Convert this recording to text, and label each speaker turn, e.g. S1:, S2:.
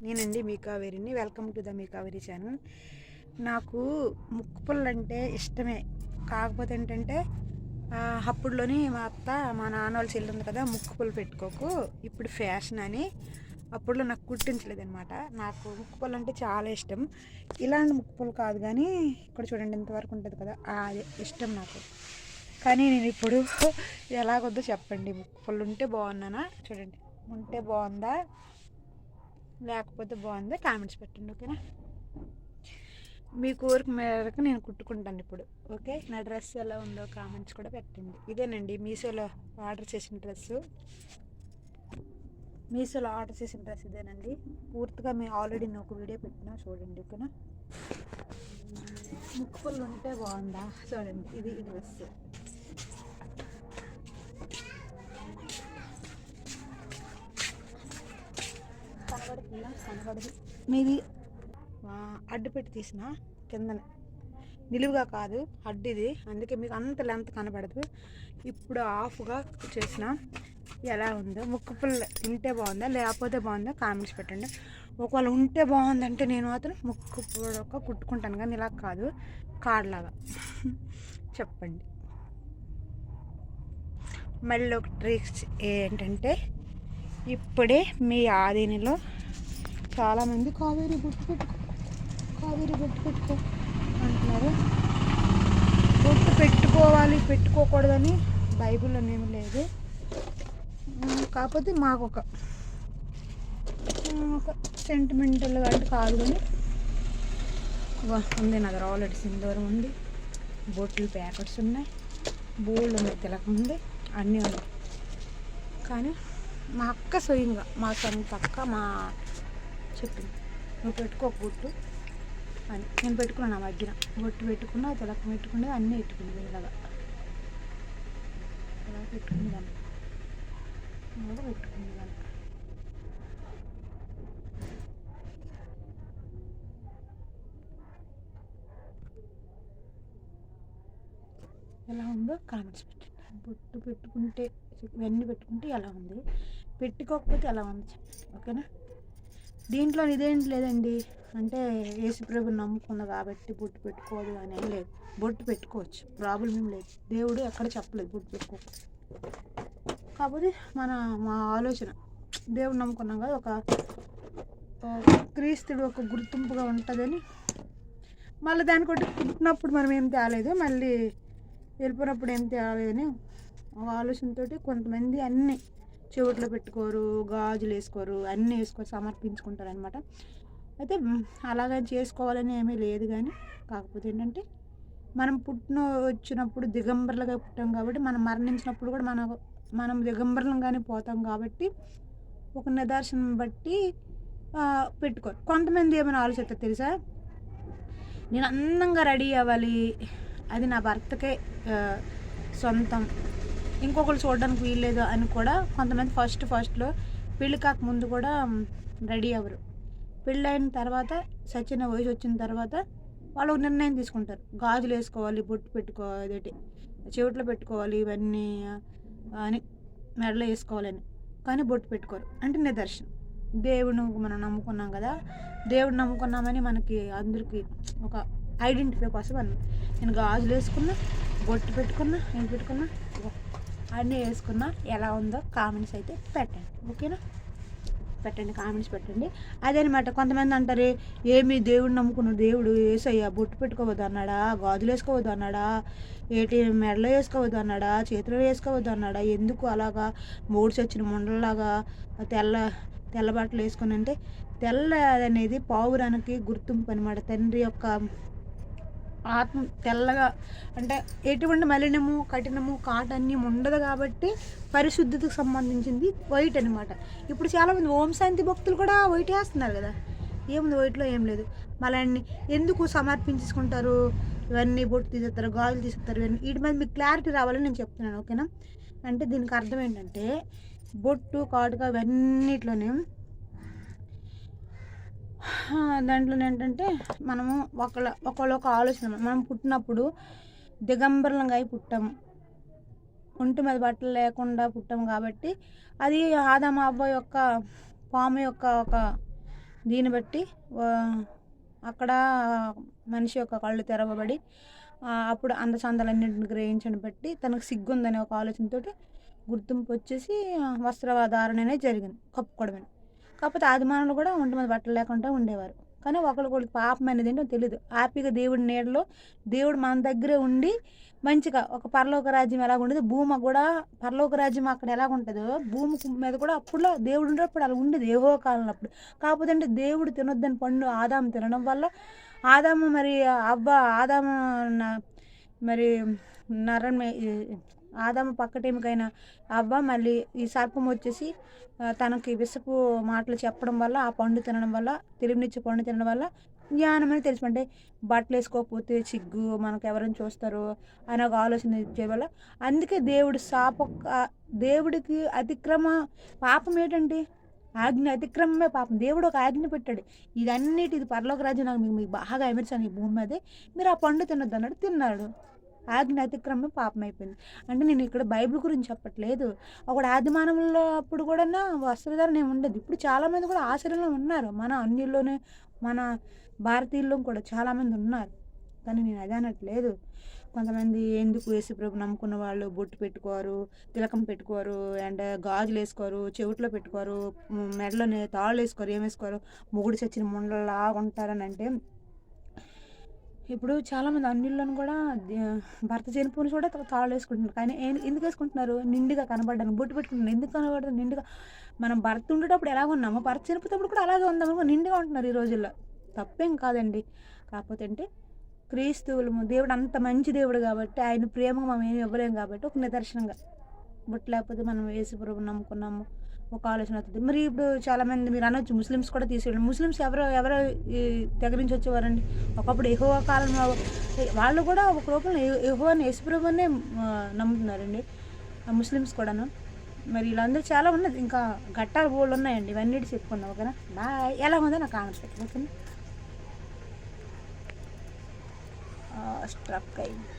S1: నేనండి మీ కావేరిని. వెల్కమ్ టు ద మీ కావేరి ఛానల్. నాకు ముక్కు పుల్లలు అంటే ఇష్టమే. కాకపోతే ఏంటంటే అప్పుడులోని మా అత్త మా నాన్న వాళ్ళ చెల్లి ఉంది కదా, ముక్కు పుల్ల పెట్టుకోకు ఇప్పుడు ఫ్యాషన్ అని అప్పుడులో నాకు కుట్టించలేదనమాట. నాకు ముక్కు పుల్ల అంటే చాలా ఇష్టం. ఇలాంటి ముక్కు పుల్ల కాదు కానీ ఇక్కడ చూడండి ఇంతవరకు ఉంటుంది కదా, అది ఇష్టం నాకు. కానీ నేను ఇప్పుడు ఎలాగొద్దో చెప్పండి. ముక్కు పుల్ల ఉంటే బాగున్నానా చూడండి, ఉంటే బాగుందా లేకపోతే బాగుందా కామెంట్స్ పెట్టండి, ఓకేనా? మీ కోరిక మేరకు నేను కుట్టుకుంటాను ఇప్పుడు, ఓకే? నా డ్రెస్ ఎలా ఉందో కామెంట్స్ కూడా పెట్టండి. ఇదేనండి మీషోలో ఆర్డర్ చేసిన డ్రెస్సు. మీషోలో ఆర్డర్ చేసిన డ్రెస్ ఇదేనండి. పూర్తిగా మేము ఆల్రెడీ నేను ఒక వీడియో పెట్టినా చూడండి, ఓకేనా? ముక్కు పుల్ల ఉంటే బాగుందా చూడండి, ఇది డ్రెస్. కనబడుతుందా? కనబడదు. మీది అడ్డు పెట్టి తీసిన కిందనే, నిలువుగా కాదు, అడ్డిది, అందుకే మీకు అంత లెంత్ కనబడదు. ఇప్పుడు హాఫ్గా చేసిన ఎలా ఉందో. ముక్కు పుల్ల ఉంటే బాగుందా లేకపోతే బాగుందా కామెంట్స్ పెట్టండి. ఒకవేళ ఉంటే బాగుందంటే నేను మాత్రం ముక్కు పుల్ల కుట్టుకుంటాను, కానీ ఇలా కాదు, కాడలాగా. చెప్పండి. మళ్ళీ ఒక ట్రిక్స్ ఏంటంటే, ఇప్పుడే మీ ఆధీనంలో చాలామంది కావేరి బొట్టు పెట్టుకో, కావేరి బొట్టు పెట్టుకో అంటున్నారు. బొట్టు పెట్టుకోవాలి పెట్టుకోకూడదని బైబిల్లో ఏమీ లేదు. కాకపోతే మాకు ఒక సెంటిమెంటల్ అంటే కాదు, కానీ ఉంది నా దగ్గర ఆల్రెడీ. సింధూరం ఉంది, బొట్లు ప్యాకెట్స్ ఉన్నాయి, బోల్డ్ ఉన్నాయి, తిలకం ఉంది, అన్నీ ఉన్నాయి. కానీ మా అక్క స్వయంగా మా సొంత అక్క మా చెప్పింది, నువ్వు పెట్టుకో బొట్టు అని. నేను పెట్టుకున్నాను ఆ మధ్యన, బొట్టు పెట్టుకున్నా, తిలకం పెట్టుకునేది, అన్నీ పెట్టుకునేది. ఇలాగా ఇలా పెట్టుకునేదాన్ని, కూడా పెట్టుకునేదాన్ని. ఎలా ఉందో కామెంట్స్ పెట్టండి. బొట్టు పెట్టుకుంటే ఇవన్నీ పెట్టుకుంటే ఎలా ఉంది, పెట్టుకోకపోతే ఎలా ఉంది చెప్పండి, ఓకేనా? దీంట్లో ఇదేంటి లేదండి, అంటే యేసుప్రభుని నమ్ముకున్నా కాబట్టి బొట్టు పెట్టుకోదు అని ఏం లేదు. బొట్టు పెట్టుకోవచ్చు, ప్రాబ్లం ఏం లేదు. దేవుడు ఎక్కడ చెప్పలేదు బొట్టు పెట్టుకోవచ్చు. కాకపోతే మా ఆలోచన, దేవుడు నమ్ముకున్నాం కదా, ఒక క్రీస్తుడు ఒక గుర్తింపుగా ఉంటుందని. మళ్ళీ దానికి ఒకటి పుట్టినప్పుడు మనం ఏం తేలేదు, మళ్ళీ వెళ్ళిపోయినప్పుడు ఏం తేలేదని ఒక ఆలోచనతో కొంతమంది అన్నీ చెవుట్లో పెట్టుకోరు, గాజులు వేసుకోరు, అన్నీ వేసుకొని సమర్పించుకుంటారు అనమాట. అయితే అలాగని చేసుకోవాలని ఏమీ లేదు, కానీ కాకపోతే ఏంటంటే మనం వచ్చినప్పుడు దిగంబరులుగా పుట్టాం కాబట్టి, మనం మరణించినప్పుడు కూడా మనం దిగంబరులంగానే పోతాం కాబట్టి ఒక నిదర్శనం బట్టి పెట్టుకోరు. కొంతమంది ఏమైనా ఆలోచిస్తారు తెలుసా, నేను అందంగా రెడీ అవ్వాలి, అది నా భర్తకే సొంతం, ఇంకొకరు చూడడానికి వీల్లేదు అని కూడా కొంతమంది ఫస్ట్లో పెళ్ళి కాక ముందు కూడా రెడీ అవ్వరు. పెళ్ళైన తర్వాత సచిన వయసు వచ్చిన తర్వాత వాళ్ళు ఒక నిర్ణయం తీసుకుంటారు, గాజులు వేసుకోవాలి, బొట్టు పెట్టుకోవాలి, అదేంటి చెవిట్లో పెట్టుకోవాలి, ఇవన్నీ అని మెడలో వేసుకోవాలని. కానీ బొట్టు పెట్టుకోరు, అంటే నిదర్శనం. దేవుడు మనం నమ్ముకున్నాం కదా, దేవుడు నమ్ముకున్నామని మనకి అందరికీ ఒక ఐడెంటిఫై కోసం అన్న. నేను గాజులు వేసుకున్నా, బొట్టు పెట్టుకున్నా, నేను పెట్టుకున్నా, అన్నీ వేసుకున్నా. ఎలా ఉందో కామెంట్స్ అయితే పెట్టండి, ఓకేనా? పెట్టండి, కామెంట్స్ పెట్టండి. అదేనమాట. కొంతమంది అంటారు, ఏమి దేవుడు నమ్ముకున్న దేవుడు యేసయ్య బొట్టు పెట్టుకోవద్దు అన్నాడా, గాజులు వేసుకోవద్దు అన్నాడా, ఏటి మెడలో వేసుకోవద్దు అన్నాడా, చేతిలో వేసుకోవద్దు అన్నాడా, ఎందుకు అలాగా మూడు చచ్చిన ముండలాగా తెల్ల బట్టలు వేసుకుని అంటే, తెల్ల అనేది పావురానికి గుర్తింపు అనమాట. తండ్రి యొక్క ఆత్మ తెల్లగా అంటే ఎటువంటి మలినము, కఠినము, కాటన్నీ ఉండదు కాబట్టి పరిశుద్ధతకు సంబంధించింది వైట్ అనమాట. ఇప్పుడు చాలామంది ఓం శాంతి భక్తులు కూడా వైట్ వేస్తున్నారు కదా, ఏముంది వైట్లో, ఏం లేదు. మళ్ళీ ఎందుకు సమర్పించుకుంటారు, ఇవన్నీ బొట్టు తీసేస్తారు, గాజులు తీసేస్తారు, ఇవన్నీ వీటి మీద మీకు క్లారిటీ రావాలని నేను చెప్తున్నాను, ఓకేనా? అంటే దీనికి అర్థం ఏంటంటే, బొట్టు, కాటుక ఇవన్నిట్లోనే దాంట్లో ఏంటంటే మనము ఒకళ్ళ ఒక ఆలోచన. మనం పుట్టినప్పుడు దిగంబరంగా అయి పుట్టాము, ఒంటి మీద బట్టలు లేకుండా పుట్టాము కాబట్టి అది ఆదాము అవ్వ యొక్క పాము యొక్క ఒక దీన్ని బట్టి అక్కడ మనిషి యొక్క కళ్ళు తెరవబడి అప్పుడు అందచందాలన్నింటిని గ్రహించని బట్టి తనకు సిగ్గుందనే ఒక ఆలోచనతోటి గుర్తింపు వచ్చేసి వస్త్రధారణ అనేది జరిగింది, కప్పుకోవడమే. కాకపోతే ఆదిమానవులు కూడా ఒంటి మీద బట్టలు లేకుండా ఉండేవారు. కానీ ఒకరికి పాపం అనేది ఏంటో తెలియదు. హ్యాపీగా దేవుడి నీడలో దేవుడు మన దగ్గరే ఉండి మంచిగా ఒక పరలోక రాజ్యం ఎలాగ ఉండేది, భూమి కూడా పరలోక రాజ్యం అక్కడ ఎలాగ ఉంటుందో భూమి మీద కూడా అప్పుడులో దేవుడు ఉండేటప్పుడు అలా ఉండేది ఏవో కాలంలో. అప్పుడు కాకపోతే అంటే దేవుడు తినొద్దని పండు ఆదాము తినడం వల్ల ఆదాము మరి ఆదాము మరి నరమే ఆదాము పక్కటేమికైనా అవ్వ మళ్ళీ ఈ సర్పం వచ్చేసి తనకి విసపు మాటలు చెప్పడం వల్ల ఆ పండు తినడం వల్ల తెలివినిచ్చే పండు తినడం వల్ల జ్ఞానం అని తెలుసుకుంటే బట్టలు వేసుకోకపోతే సిగ్గు మనకు ఎవరైనా చూస్తారు అని ఒక ఆలోచన ఇచ్చే వల్ల అందుకే దేవుడికి పాపం ఏంటంటే ఆజ్ఞ అతిక్రమమే పాపం. దేవుడు ఒక ఆజ్ఞ పెట్టాడు, ఇది పరలోక రాజ్యం నాకు మీకు బాగా ఎమర్చాను ఈ భూమి మీదే, మీరు ఆ పండు తినొద్దు అన్నాడు, తిన్నాడు. ఆజ్ఞ అతిక్రమమే పాపం అయిపోయింది. అంటే నేను ఇక్కడ బైబిల్ గురించి చెప్పట్లేదు. ఒకడు ఆదిమానవుల్లో అప్పుడు కూడా వస్త్రధారణ ఏమి ఉండదు. ఇప్పుడు చాలామంది కూడా ఆశ్రయంలో ఉన్నారు, మన అన్యుల్లోనే మన భారతీయుల్లో కూడా చాలామంది ఉన్నారు. కానీ నేను అదే అనట్లేదు. కొంతమంది ఎందుకు యేసుప్రభు నమ్ముకున్న వాళ్ళు బొట్టు పెట్టుకోరు, తిలకం పెట్టుకోరు, అండ్ గాజులు వేసుకోరు, చెవిట్లో పెట్టుకోరు, మెడలోనే తాళ్ళు వేసుకోరు, ఏం వేసుకోరు, మొగుడు చచ్చిన ముండలాగా ఉంటారని అంటే ఇప్పుడు చాలామంది అన్యులను కూడా భర్త చనిపోయిన కూడా తాళ్ళు వేసుకుంటున్నారు. కానీ ఎందుకు వేసుకుంటున్నారు? నిండుగా కనబడ్డానికి బొట్టు పెట్టుకుంటున్నారు. ఎందుకు కనబడతారు? నిండుగా మనం భర్త ఉండేటప్పుడు ఎలాగ ఉన్నామో భర్త చనిపోయేటప్పుడు కూడా అలాగే ఉందాము, నిండుగా ఉంటున్నారు ఈ రోజుల్లో. తప్పేం కాదండి. కాకపోతే అంటే క్రీస్తువులము దేవుడు అంత మంచి దేవుడు కాబట్టి ఆయన ప్రేమగా మనం ఏమి ఇవ్వలేము కాబట్టి ఒక నిదర్శనంగా బొట్టు లేకపోతే మనం యేసుప్రభు నమ్ముకున్నాము ఒక ఆలోచన అవుతుంది. మరి ఇప్పుడు చాలామంది మీరు అనొచ్చు ముస్లిమ్స్ కూడా తీసేయండి. ముస్లిమ్స్ ఎవరు ఈ తెగ నుంచి వచ్చేవారండి? ఒకప్పుడు యెహోవా కాలంలో వాళ్ళు కూడా ఒక రూపంలో యెహోవాని యేసుప్రభునే నమ్ముతున్నారండి ముస్లిమ్స్ కూడాను. మరి వీళ్ళందరూ చాలా ఉన్నది, ఇంకా ఘట్టాలు బోళ్ళు ఉన్నాయండి, ఇవన్నీ చెప్పుకున్నాం. ఓకేనా? బాయ్. ఎలా ఉందో నాకు కామెంట్ పెట్టండి. ఓకేనా? స్ట్రక్ అయింది.